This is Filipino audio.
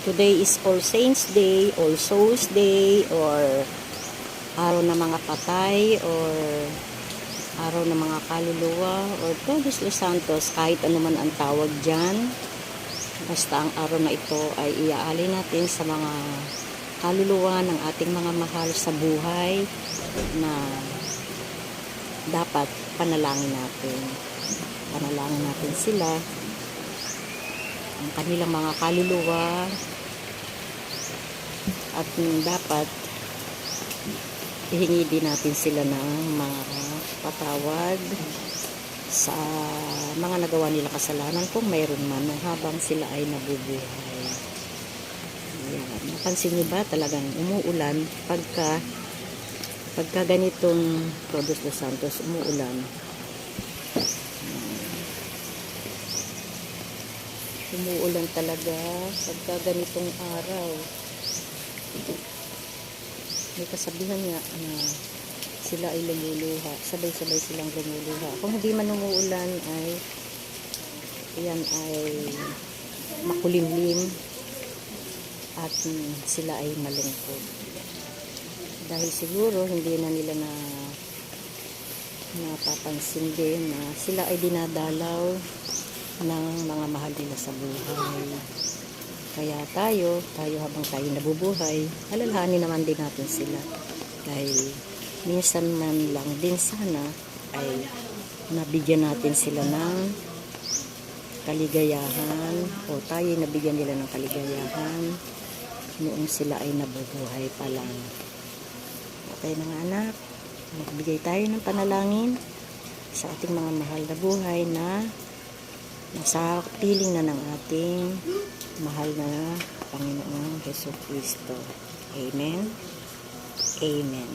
Today is All Saints Day, All Souls Day, or araw ng mga patay, or araw ng mga kaluluwa, or Todos los Santos, kahit ano man ang tawag dyan. Basta ang araw na ito ay iaalay natin sa mga kaluluwa ng ating mga mahal sa buhay na dapat panalangin natin. Panalangin natin sila, ang kanilang mga kaluluwa, at dapat ihingi din natin sila ng mga patawad sa mga nagawa nila kasalanan kung mayroon man habang sila ay nabubuhay. Ayan. Napansin niyo ba talagang umuulan pagka ganitong Todos los Santos, umuulan. Umuulan talaga pagka ganitong araw. May kasabihan nga na sila ay lumuluha, sabay-sabay silang lumuluha. Kung hindi man umuulan ay yan ay makulimlim at sila ay malungkot. Dahil siguro hindi na nila napapansin din na sila ay dinadalaw ng mga mahal nila sa buhay. Kaya tayo habang tayo nabubuhay, alalahanin naman din natin sila. Dahil minsan man lang din sana ay nabigyan natin sila ng kaligayahan, o tayo nabigyan nila ng kaligayahan noong sila ay nabubuhay pa lang. Okay na nga anak, magbigay tayo ng panalangin sa ating mga mahal na buhay na nasa piling na ng ating mahal na Panginoong Jesucristo. Amen. Amen.